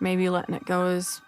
maybe letting it go is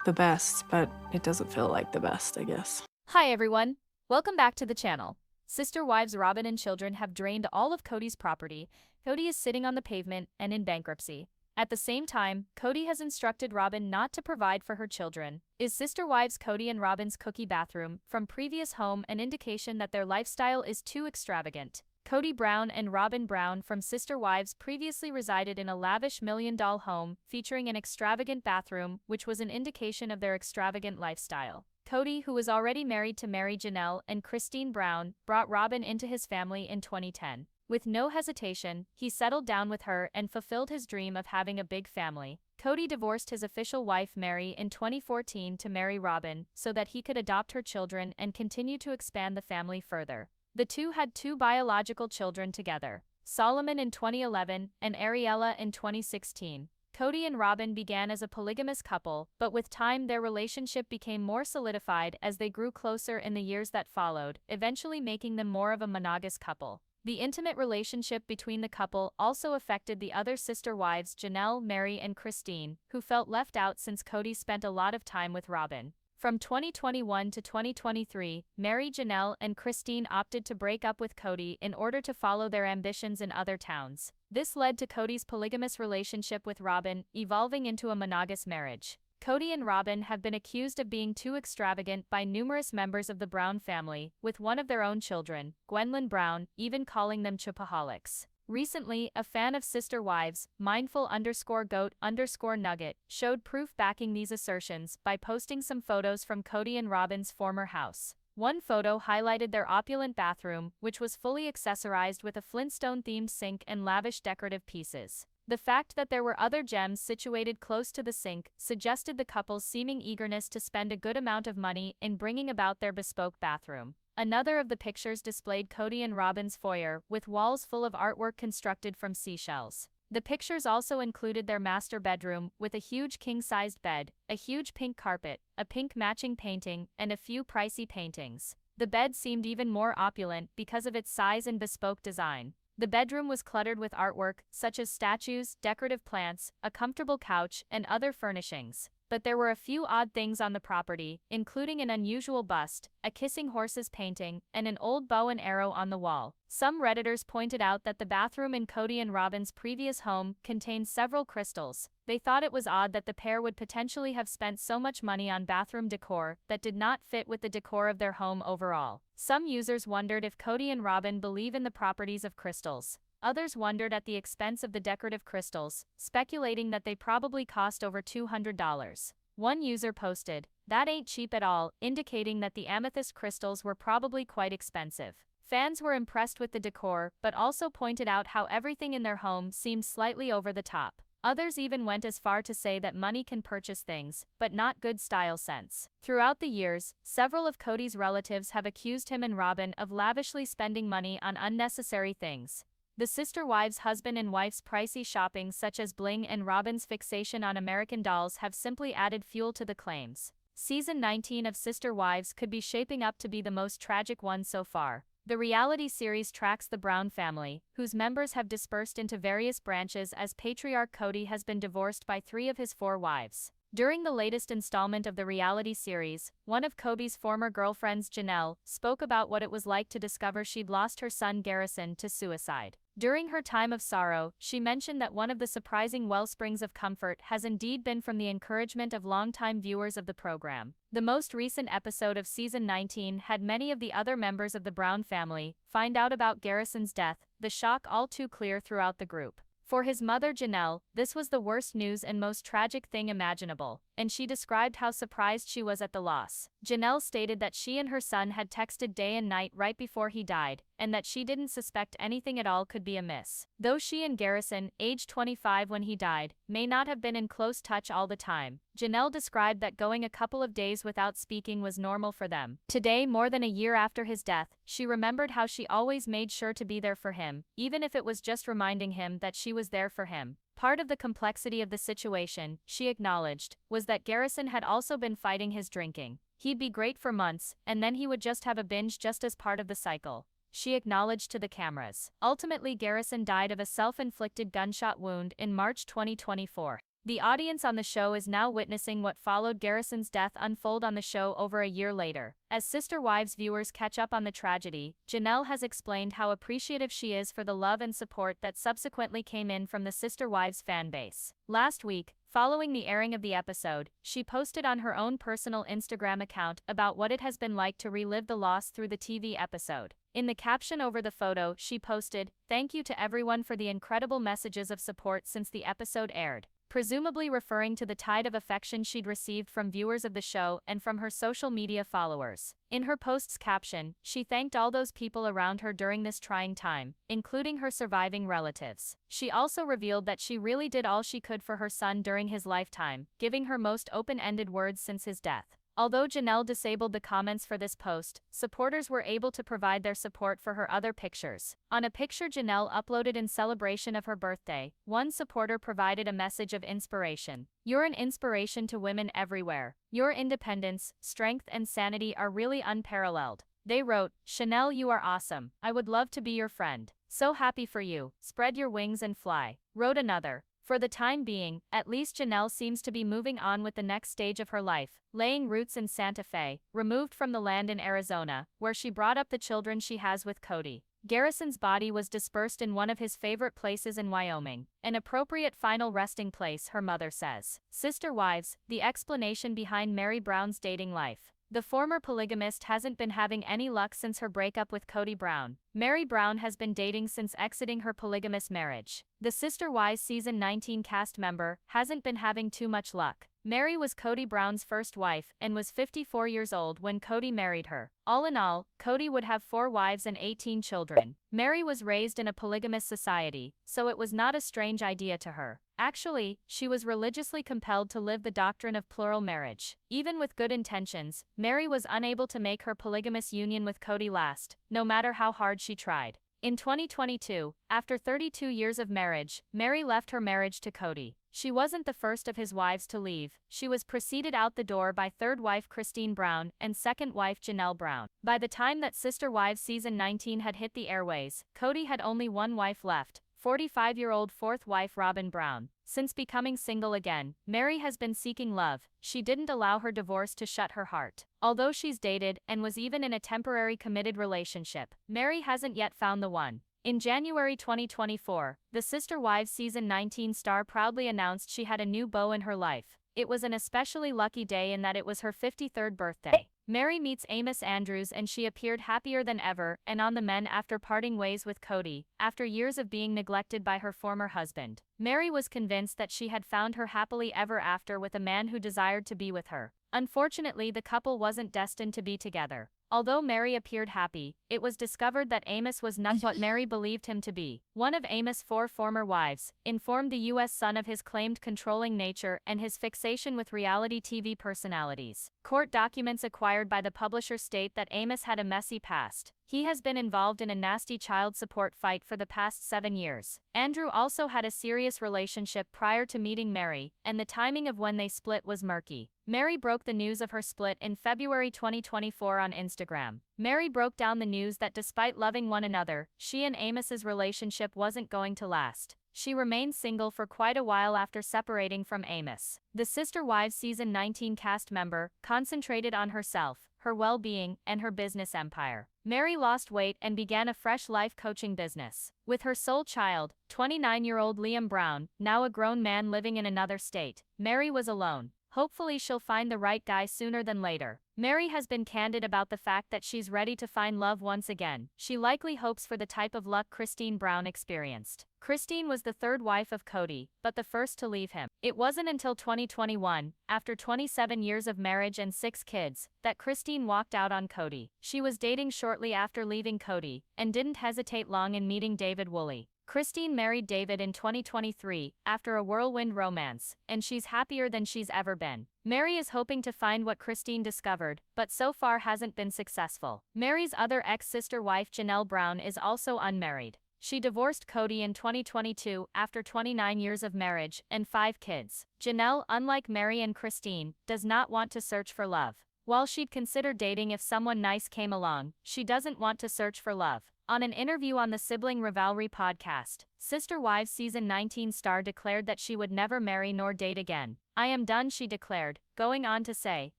the best, but it doesn't feel like the best, I guess. Hi everyone, welcome back to the channel. Sister wives Robyn and children have drained all of Kody's property. Kody is sitting on the pavement and in bankruptcy. At the same time, Kody has instructed Robyn not to provide for her children. Is sister wives Kody and Robyn's cookie bathroom from previous home an indication that their lifestyle is too extravagant? Kody Brown and Robyn Brown from Sister Wives previously resided in a lavish million-dollar home featuring an extravagant bathroom, which was an indication of their extravagant lifestyle. Kody, who was already married to Mary Janelle and Christine Brown, brought Robyn into his family in 2010. With no hesitation, he settled down with her and fulfilled his dream of having a big family. Kody divorced his official wife Mary in 2014 to marry Robyn so that he could adopt her children and continue to expand the family further. The two had two biological children together, Solomon in 2011 and Ariella in 2016. Kody and Robyn began as a polygamous couple, but with time their relationship became more solidified as they grew closer in the years that followed, eventually making them more of a monogamous couple. The intimate relationship between the couple also affected the other sister wives Janelle, Mary, and Christine, who felt left out since Kody spent a lot of time with Robyn. From 2021 to 2023, Mary Janelle and Christine opted to break up with Kody in order to follow their ambitions in other towns. This led to Kody's polygamous relationship with Robyn evolving into a monogamous marriage. Kody and Robyn have been accused of being too extravagant by numerous members of the Brown family, with one of their own children, Robyn Brown, even calling them chopaholics. Recently, a fan of Sister Wives, mindful_goat_nugget, showed proof backing these assertions by posting some photos from Kody and Robyn's former house. One photo highlighted their opulent bathroom, which was fully accessorized with a Flintstone-themed sink and lavish decorative pieces. The fact that there were other gems situated close to the sink suggested the couple's seeming eagerness to spend a good amount of money in bringing about their bespoke bathroom. Another of the pictures displayed Kody and Robyn's foyer, with walls full of artwork constructed from seashells. The pictures also included their master bedroom, with a huge king-sized bed, a huge pink carpet, a pink matching painting, and a few pricey paintings. The bed seemed even more opulent because of its size and bespoke design. The bedroom was cluttered with artwork, such as statues, decorative plants, a comfortable couch, and other furnishings. But there were a few odd things on the property, including an unusual bust, a kissing horses painting, and an old bow and arrow on the wall. Some Redditors pointed out that the bathroom in Kody and Robyn's previous home contained several crystals. They thought it was odd that the pair would potentially have spent so much money on bathroom decor that did not fit with the decor of their home overall. Some users wondered if Kody and Robyn believe in the properties of crystals. Others wondered at the expense of the decorative crystals, speculating that they probably cost over $200. One user posted, "That ain't cheap at all," indicating that the amethyst crystals were probably quite expensive. Fans were impressed with the decor, but also pointed out how everything in their home seemed slightly over the top. Others even went as far to say that money can purchase things, but not good style sense. Throughout the years, several of Kody's relatives have accused him and Robyn of lavishly spending money on unnecessary things. The sister wives' husband and wife's pricey shopping such as bling and Robyn's fixation on American dolls have simply added fuel to the claims. Season 19 of Sister Wives could be shaping up to be the most tragic one so far. The reality series tracks the Brown family, whose members have dispersed into various branches as patriarch Kody has been divorced by 3 of his 4 wives. During the latest installment of the reality series, one of Kody's former girlfriends, Janelle, spoke about what it was like to discover she'd lost her son Garrison to suicide. During her time of sorrow, she mentioned that one of the surprising wellsprings of comfort has indeed been from the encouragement of longtime viewers of the program. The most recent episode of Season 19 had many of the other members of the Brown family find out about Garrison's death, the shock all too clear throughout the group. For his mother Janelle, this was the worst news and most tragic thing imaginable, and she described how surprised she was at the loss. Janelle stated that she and her son had texted day and night right before he died, and that she didn't suspect anything at all could be amiss. Though she and Garrison, aged 25 when he died, may not have been in close touch all the time, Janelle described that going a couple of days without speaking was normal for them. Today, more than a year after his death, she remembered how she always made sure to be there for him, even if it was just reminding him that she was there for him. Part of the complexity of the situation, she acknowledged, was that Garrison had also been fighting his drinking. He'd be great for months, and then he would just have a binge just as part of the cycle. She acknowledged to the cameras. Ultimately, Garrison died of a self-inflicted gunshot wound in March 2024. The audience on the show is now witnessing what followed Garrison's death unfold on the show over a year later. As Sister Wives viewers catch up on the tragedy, Janelle has explained how appreciative she is for the love and support that subsequently came in from the Sister Wives fan base. Last week, following the airing of the episode, she posted on her own personal Instagram account about what it has been like to relive the loss through the TV episode. In the caption over the photo, she posted, "Thank you to everyone for the incredible messages of support since the episode aired," presumably referring to the tide of affection she'd received from viewers of the show and from her social media followers. In her post's caption, she thanked all those people around her during this trying time, including her surviving relatives. She also revealed that she really did all she could for her son during his lifetime, giving her most open-ended words since his death. Although Janelle disabled the comments for this post, supporters were able to provide their support for her other pictures. On a picture Janelle uploaded in celebration of her birthday, one supporter provided a message of inspiration. "You're an inspiration to women everywhere. Your independence, strength and sanity are really unparalleled." They wrote, "Chanel, you are awesome. I would love to be your friend. So happy for you. Spread your wings and fly." Wrote another, "For the time being, at least Janelle seems to be moving on with the next stage of her life, laying roots in Santa Fe, removed from the land in Arizona, where she brought up the children she has with Kody." Garrison's body was dispersed in one of his favorite places in Wyoming, an appropriate final resting place, her mother says. Sister Wives, the explanation behind Mary Brown's dating life. The former polygamist hasn't been having any luck since her breakup with Kody Brown. Mary Brown has been dating since exiting her polygamous marriage. The Sister Wives Season 19 cast member hasn't been having too much luck. Mary was Kody Brown's first wife and was 54 years old when Kody married her. All in all, Kody would have 4 wives and 18 children. Mary was raised in a polygamous society, so it was not a strange idea to her. Actually, she was religiously compelled to live the doctrine of plural marriage. Even with good intentions, Mary was unable to make her polygamous union with Kody last, no matter how hard she tried. In 2022, after 32 years of marriage, Mary left her marriage to Kody. She wasn't the first of his wives to leave. She was preceded out the door by third wife Kody Brown and second wife Janelle Brown. By the time that Sister Wives Season 19 had hit the airways, Kody had only one wife left, 45-year-old fourth wife Robyn Brown. Since becoming single again, Mary has been seeking love. She didn't allow her divorce to shut her heart. Although she's dated and was even in a temporary committed relationship, Mary hasn't yet found the one. In January 2024, the Sister Wives Season 19 star proudly announced she had a new beau in her life. It was an especially lucky day in that it was her 53rd birthday. Mary meets Amos Andrews and she appeared happier than ever and on the mend after parting ways with Kody, after years of being neglected by her former husband. Mary was convinced that she had found her happily ever after with a man who desired to be with her. Unfortunately, the couple wasn't destined to be together. Although Mary appeared happy, it was discovered that Amos was not what Mary believed him to be. One of Amos' 4 former wives informed the U.S. Sun of his claimed controlling nature and his fixation with reality TV personalities. Court documents acquired by the publisher state that Amos had a messy past. He has been involved in a nasty child support fight for the past 7 years. Andrew also had a serious relationship prior to meeting Mary, and the timing of when they split was murky. Mary broke the news of her split in February 2024 on Instagram. Mary broke down the news that despite loving one another, she and Amos's relationship wasn't going to last. She remained single for quite a while after separating from Amos. The Sister Wives Season 19 cast member concentrated on herself, her well-being, and her business empire. Mary lost weight and began a fresh life coaching business. With her sole child, 29-year-old Liam Brown, now a grown man living in another state, Mary was alone. Hopefully she'll find the right guy sooner than later. Mary has been candid about the fact that she's ready to find love once again. She likely hopes for the type of luck Kody Brown experienced. Kody was the third wife of Kody, but the first to leave him. It wasn't until 2021, after 27 years of marriage and 6 kids, that Kody walked out on Kody. She was dating shortly after leaving Kody, and didn't hesitate long in meeting David Woolley. Kody married David in 2023, after a whirlwind romance, and she's happier than she's ever been. Mary is hoping to find what Kody discovered, but so far hasn't been successful. Mary's other ex-sister wife Janelle Brown is also unmarried. She divorced Kody in 2022 after 29 years of marriage and 5 kids. Janelle, unlike Mary and Kody, does not want to search for love. While she'd consider dating if someone nice came along, she doesn't want to search for love. On an interview on the Sibling Rivalry podcast, Sister Wives Season 19 star declared that she would never marry nor date again. "I am done," she declared, going on to say,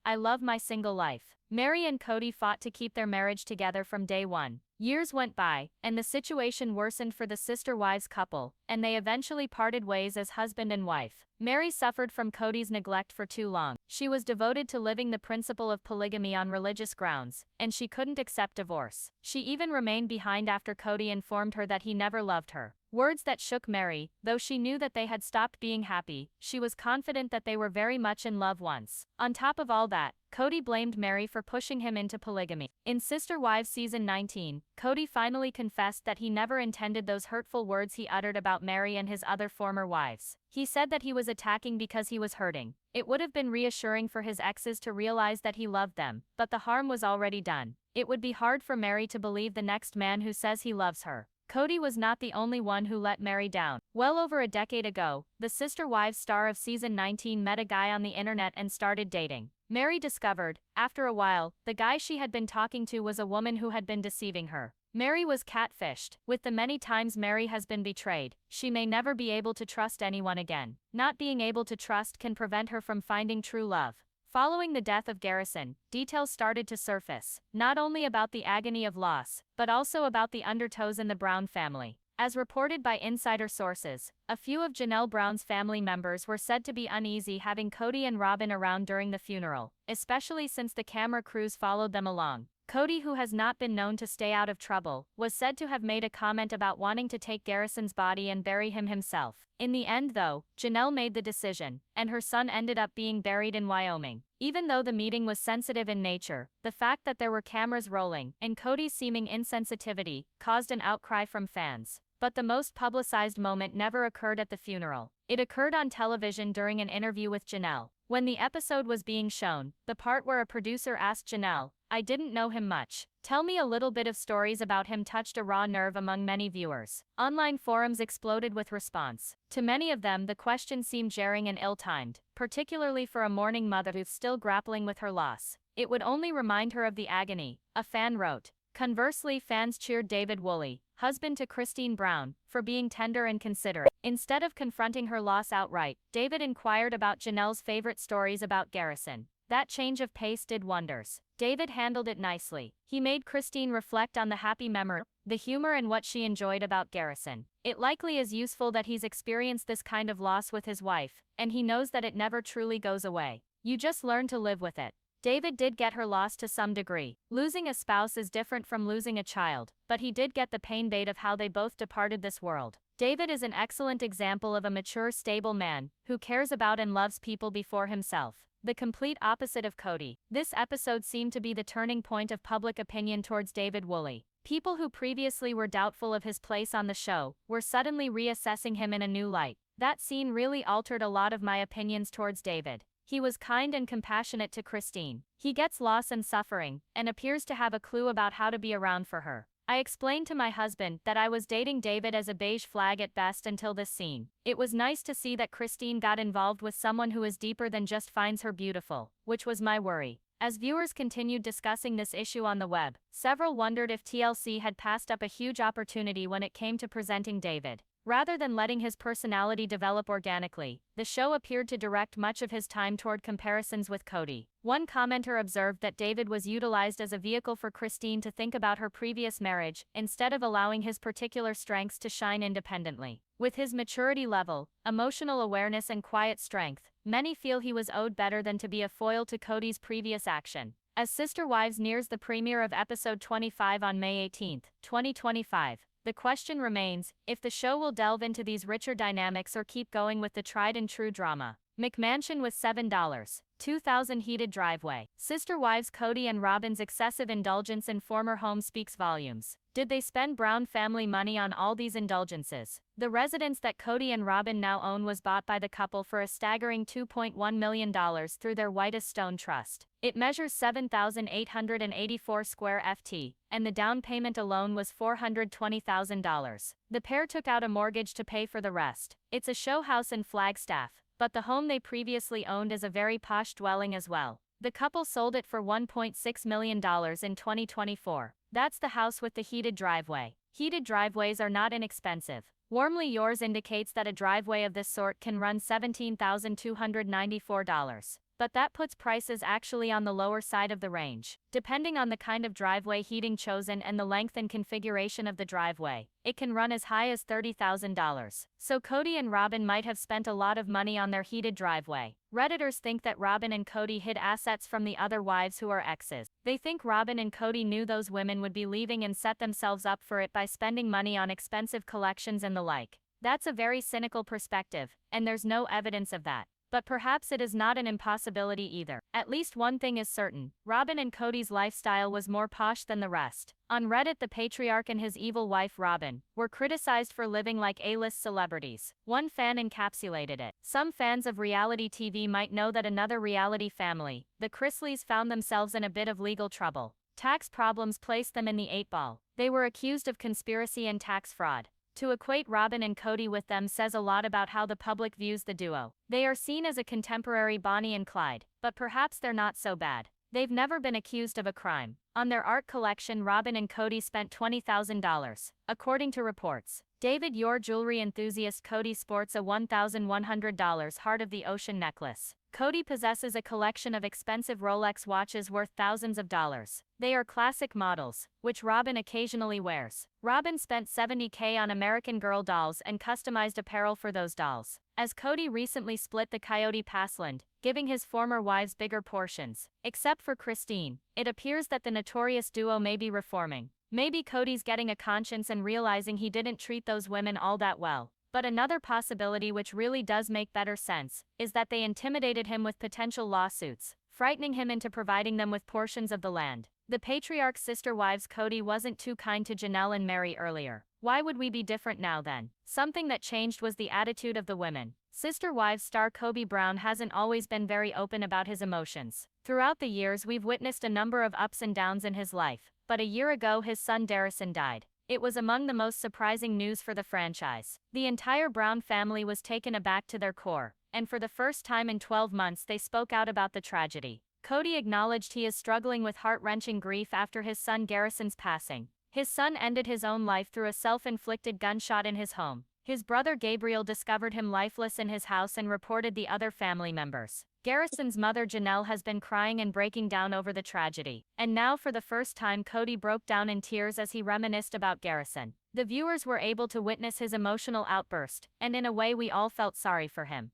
"I love my single life." Meri and Kody fought to keep their marriage together from day one. Years went by, and the situation worsened for the Sister Wives couple, and they eventually parted ways as husband and wife. Meri suffered from Kody's neglect for too long. She was devoted to living the principle of polygamy on religious grounds, and she couldn't accept divorce. She even remained behind after Kody informed her that he never loved her. Words that shook Meri. Though she knew that they had stopped being happy, she was confident that they were very much in love once. On top of all that, Kody blamed Meri for pushing him into polygamy. In Sister Wives Season 19, Kody finally confessed that he never intended those hurtful words he uttered about Meri and his other former wives. He said that he was attacking because he was hurting. It would have been reassuring for his exes to realize that he loved them, but the harm was already done. It would be hard for Meri to believe the next man who says he loves her. Kody was not the only one who let Meri down. Well over a decade ago, the Sister Wives star of Season 19 met a guy on the internet and started dating. Meri discovered, after a while, the guy she had been talking to was a woman who had been deceiving her. Meri was catfished. With the many times Meri has been betrayed, she may never be able to trust anyone again. Not being able to trust can prevent her from finding true love. Following the death of Garrison, details started to surface, not only about the agony of loss, but also about the undertows in the Brown family. As reported by insider sources, a few of Janelle Brown's family members were said to be uneasy having Kody and Robyn around during the funeral, especially since the camera crews followed them along. Kody, who has not been known to stay out of trouble, was said to have made a comment about wanting to take Garrison's body and bury him himself. In the end though, Janelle made the decision, and her son ended up being buried in Wyoming. Even though the meeting was sensitive in nature, the fact that there were cameras rolling, and Kody's seeming insensitivity, caused an outcry from fans. But the most publicized moment never occurred at the funeral. It occurred on television during an interview with Janelle. When the episode was being shown, the part where a producer asked Janelle, "I didn't know him much. Tell me a little bit of stories about him," touched a raw nerve among many viewers. Online forums exploded with response. To many of them, the question seemed jarring and ill-timed, particularly for a mourning mother who's still grappling with her loss. "It would only remind her of the agony," a fan wrote. Conversely, fans cheered David Woolley, husband to Kody Brown, for being tender and considerate. Instead of confronting her loss outright, David inquired about Janelle's favorite stories about Garrison. That change of pace did wonders. David handled it nicely. He made Kody reflect on the happy memory, the humor, and what she enjoyed about Garrison. It likely is useful that he's experienced this kind of loss with his wife, and he knows that it never truly goes away. You just learn to live with it. David did get her loss to some degree. Losing a spouse is different from losing a child, but he did get the pain bait of how they both departed this world. David is an excellent example of a mature, stable man, who cares about and loves people before himself. The complete opposite of Kody. This episode seemed to be the turning point of public opinion towards David Woolley. People who previously were doubtful of his place on the show were suddenly reassessing him in a new light. That scene really altered a lot of my opinions towards David. He was kind and compassionate to Kody. He gets loss and suffering, and appears to have a clue about how to be around for her. I explained to my husband that I was dating David as a beige flag at best until this scene. It was nice to see that Kody got involved with someone who is deeper than just finds her beautiful, which was my worry. As viewers continued discussing this issue on the web, several wondered if TLC had passed up a huge opportunity when it came to presenting David. Rather than letting his personality develop organically, the show appeared to direct much of his time toward comparisons with Kody. One commenter observed that David was utilized as a vehicle for Kody to think about her previous marriage, instead of allowing his particular strengths to shine independently. With his maturity level, emotional awareness, and quiet strength, many feel he was owed better than to be a foil to Kody's previous action. As Sister Wives nears the premiere of episode 25 on May 18, 2025, the question remains if the show will delve into these richer dynamics or keep going with the tried-and-true drama. McMansion with $7. 2000 heated driveway. Sister Wives Kody and Robyn's excessive indulgence in former home speaks volumes. Did they spend Brown family money on all these indulgences? The residence that Kody and Robyn now own was bought by the couple for a staggering $2.1 million through their Whitest Stone Trust. It measures 7,884 square ft, and the down payment alone was $420,000. The pair took out a mortgage to pay for the rest. It's a show house in Flagstaff, but the home they previously owned is a very posh dwelling as well. The couple sold it for $1.6 million in 2024. That's the house with the heated driveway. Heated driveways are not inexpensive. Warmly Yours indicates that a driveway of this sort can run $17,294. But that puts prices actually on the lower side of the range. Depending on the kind of driveway heating chosen and the length and configuration of the driveway, it can run as high as $30,000. So Kody and Robyn might have spent a lot of money on their heated driveway. Redditors think that Robyn and Kody hid assets from the other wives who are exes. They think Robyn and Kody knew those women would be leaving and set themselves up for it by spending money on expensive collections and the like. That's a very cynical perspective, and there's no evidence of that. But perhaps it is not an impossibility either. At least one thing is certain, Robyn and Kody's lifestyle was more posh than the rest. On Reddit, the patriarch and his evil wife Robyn were criticized for living like A-list celebrities. One fan encapsulated it. Some fans of reality TV might know that another reality family, the Chrisleys, found themselves in a bit of legal trouble. Tax problems placed them in the 8-ball. They were accused of conspiracy and tax fraud. To equate Robyn and Kody with them says a lot about how the public views the duo. They are seen as a contemporary Bonnie and Clyde, but perhaps they're not so bad. They've never been accused of a crime. On their art collection, Robyn and Kody spent $20,000, according to reports. David, your jewelry enthusiast, Kody sports a $1,100 Heart of the Ocean necklace. Kody possesses a collection of expensive Rolex watches worth thousands of dollars. They are classic models, which Robyn occasionally wears. Robyn spent $70K on American Girl dolls and customized apparel for those dolls. As Kody recently split the Coyote Passland, giving his former wives bigger portions. Except for Christine, it appears that the notorious duo may be reforming. Maybe Kody's getting a conscience and realizing he didn't treat those women all that well. But another possibility, which really does make better sense, is that they intimidated him with potential lawsuits, frightening him into providing them with portions of the land. The patriarch's sister wives Kody wasn't too kind to Janelle and Mary earlier. Why would we be different now then? Something that changed was the attitude of the women. Sister Wives star Kody Brown hasn't always been very open about his emotions. Throughout the years, we've witnessed a number of ups and downs in his life, but a year ago his son Darrison died. It was among the most surprising news for the franchise. The entire Brown family was taken aback to their core, and for the first time in 12 months they spoke out about the tragedy. Kody acknowledged he is struggling with heart-wrenching grief after his son Garrison's passing. His son ended his own life through a self-inflicted gunshot in his home. His brother Gabriel discovered him lifeless in his house and reported the other family members. Garrison's mother Janelle has been crying and breaking down over the tragedy. And now for the first time Kody broke down in tears as he reminisced about Garrison. The viewers were able to witness his emotional outburst, and in a way we all felt sorry for him.